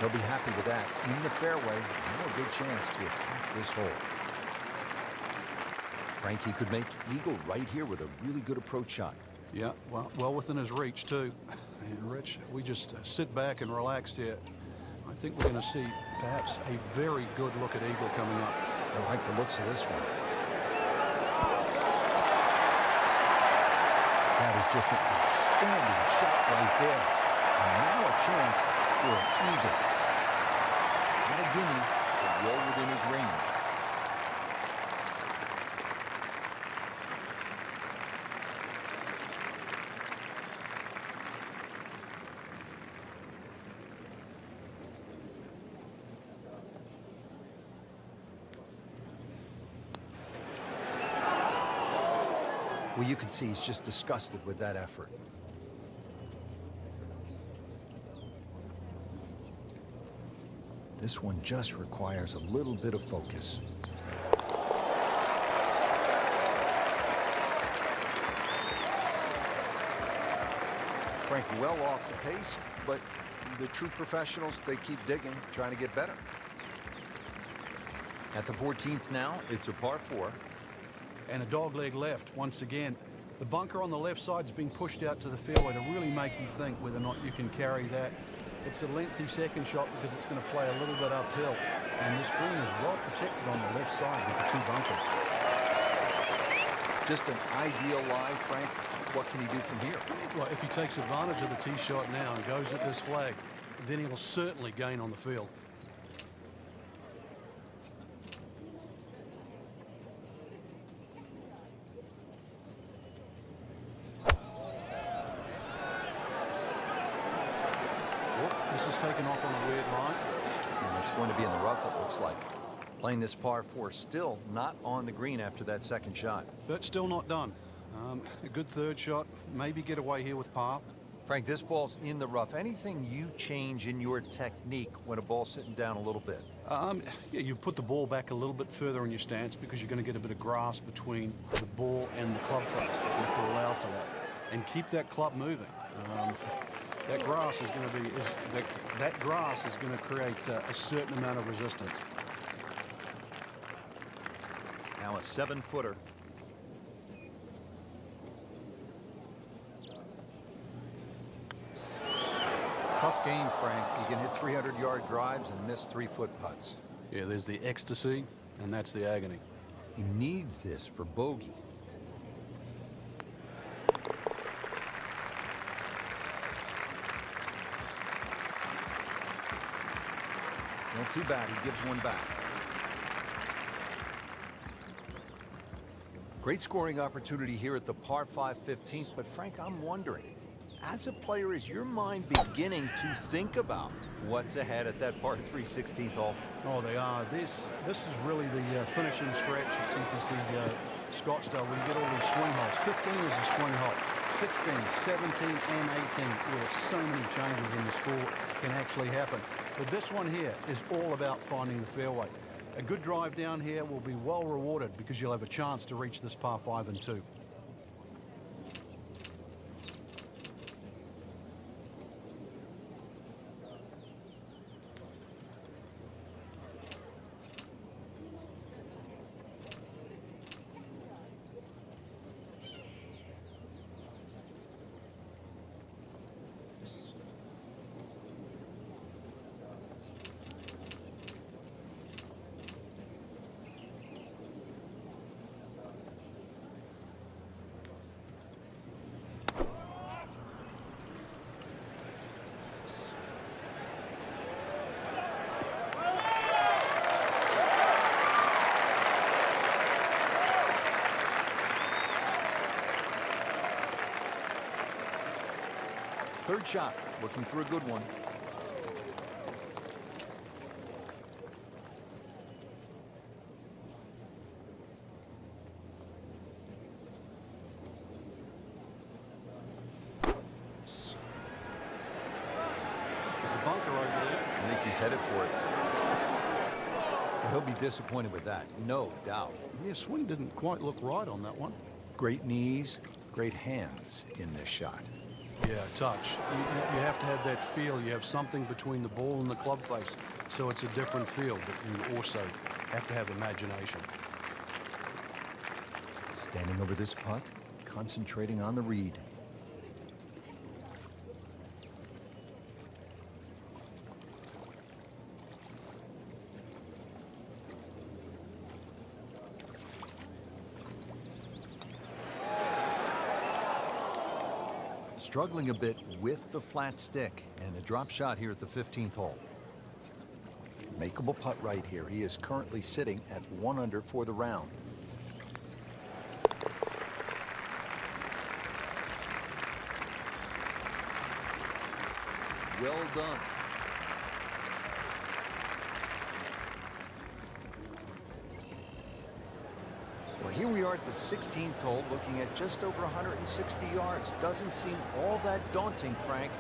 He'll be happy with that. In the fairway, now a good chance to attack this hole. Frankie could make eagle right here with a really good approach shot. Yeah, well within his reach, too. And, Rich, if we just sit back and relax here, I think we're going to see perhaps a very good look at eagle coming up. I like the looks of this one. That is just an outstanding shot right there. And now a chance for an eagle. Not a gimme, but well within his range. Well, you can see he's just disgusted with that effort. This one just requires a little bit of focus. Frank well off the pace, but the true professionals, they keep digging, trying to get better. At the 14th now, it's a par 4. And a dogleg left once again. The bunker on the left side is being pushed out to the fairway to really make you think whether or not you can carry that. It's a lengthy second shot because it's going to play a little bit uphill. And this green is well protected on the left side with the 2 bunkers. Just an ideal lie, Frank. What can he do from here? Well, if he takes advantage of the tee shot now and goes at this flag, then he'll certainly gain on the field. This is taken off on a weird line. And it's going to be in the rough, it looks like. Playing this par 4, still not on the green after that second shot. But still not done. A good third shot. Maybe get away here with par. Frank, this ball's in the rough. Anything you change in your technique when a ball's sitting down a little bit? Yeah, you put the ball back a little bit further in your stance because you're going to get a bit of grass between the ball and the club face. You have to allow for that. And keep that club moving. That grass is going to be that grass is going to create a certain amount of resistance. Now a 7-footer. Tough game, Frank. You can hit 300-yard drives and miss 3-foot putts. Yeah, there's the ecstasy, and that's the agony. He needs this for bogey. Not too bad. He gives one back. Great scoring opportunity here at the par 5 15th, but Frank, I'm wondering, as a player, is your mind beginning to think about what's ahead at that par 3 16th hole? Oh, they are. This is really the finishing stretch. So you can see Scottsdale, we get all these swing holes. 15 is a swing hole. 16, 17, and 18, where so many changes in the score can actually happen. But this one here is all about finding the fairway. A good drive down here will be well rewarded because you'll have a chance to reach this par 5 and 2. Third shot, looking for a good one. There's a bunker over there. I think he's headed for it. He'll be disappointed with that, no doubt. Yeah, swing didn't quite look right on that one. Great knees, great hands in this shot. Yeah, touch. You have to have that feel. You have something between the ball and the club face, so it's a different feel, but you also have to have imagination. Standing over this putt, concentrating on the read. Struggling a bit with the flat stick and a drop shot here at the 15th hole. Makeable putt right here. He is currently sitting at 1 under for the round. Well done. Well, here we are at the 16th hole, looking at just over 160 yards. Doesn't seem all that daunting, Frank.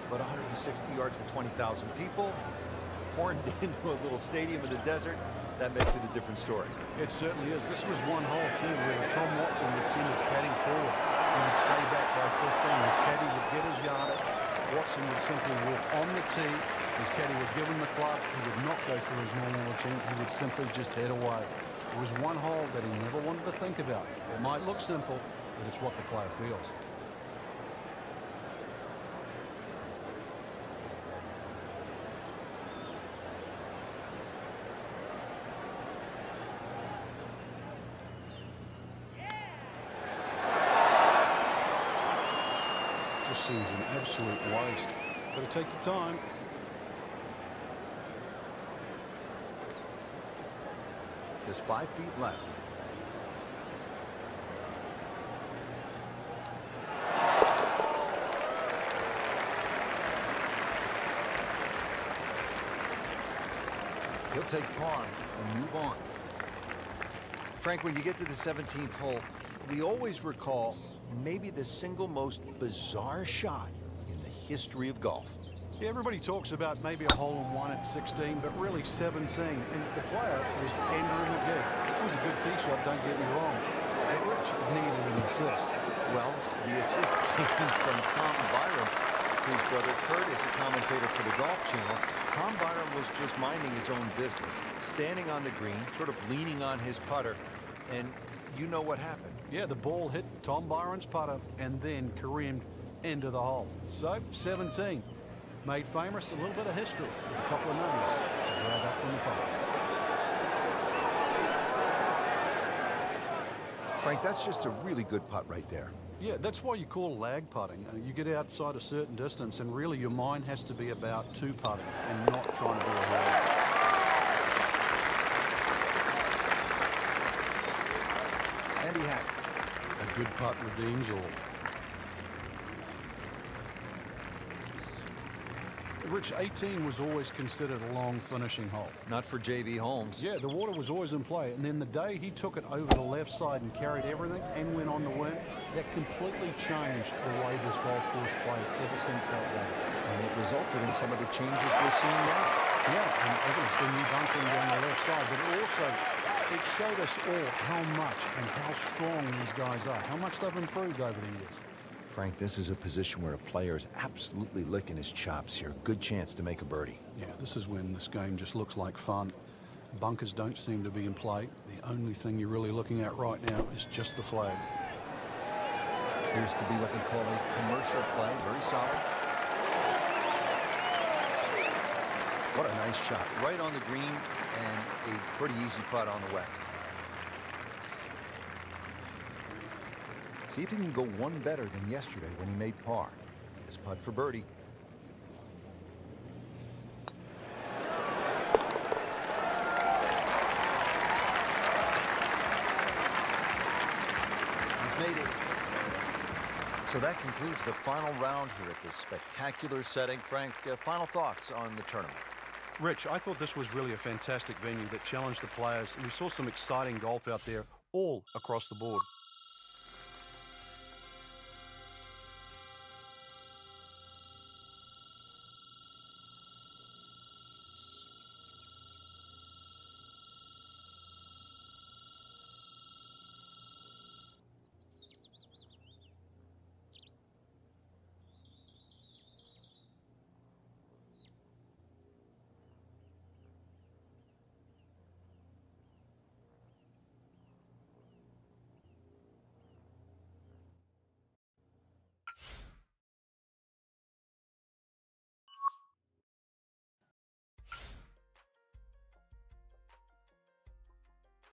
But 160 yards with 20,000 people, horned into a little stadium in the desert, that makes it a different story. It certainly is. This was one hole, too, where Tom Watson would send his caddy forward. He would stay back by 15. His caddy would get his yardage. Watson would simply walk on the tee. His caddy would give him the club. He would not go through his normal routine. He would simply just head away. It was one hole that he never wanted to think about. It might look simple, but it's what the player feels. Just seems an absolute waste. Got to take your time. Just 5 feet left. He'll take par and move on. Frank, when you get to the 17th hole, we always recall maybe the single most bizarre shot in the history of golf. Yeah, everybody talks about maybe a hole-in-one at 16, but really 17. And the player was entering the gig. It was a good tee shot, don't get me wrong. But Rich needed an assist. Well, the assist came from Tom Byron, whose brother Kurt is a commentator for the Golf Channel. Tom Byron was just minding his own business, standing on the green, sort of leaning on his putter, and you know what happened. Yeah, the ball hit Tom Byron's putter and then careened into the hole. So, 17. Made famous, a little bit of history, with a couple of numbers to grab up from the past. Frank, that's just a really good putt right there. Yeah, that's why you call lag putting. You get outside a certain distance, and really your mind has to be about two putting and not trying to do a hole. And he has it. A good putt redeems all. Rich, 18 was always considered a long finishing hole. Not for J.B. Holmes. Yeah, the water was always in play. And then the day he took it over the left side and carried everything and went on to win, that completely changed the way this golf course played ever since that day. And it resulted in some of the changes we're seeing now. Yeah, and evidence the new bunting down the left side. But also, it showed us all how much and how strong these guys are, how much they've improved over the years. Frank, this is a position where a player is absolutely licking his chops here. Good chance to make a birdie. Yeah, this is when this game just looks like fun. Bunkers don't seem to be in play. The only thing you're really looking at right now is just the flag. Appears to be what they call a commercial play. Very solid. What a nice shot. Right on the green and a pretty easy putt on the way. See if he can go one better than yesterday when he made par. This putt for birdie. He's made it. So that concludes the final round here at this spectacular setting. Frank, final thoughts on the tournament? Rich, I thought this was really a fantastic venue that challenged the players, and we saw some exciting golf out there all across the board.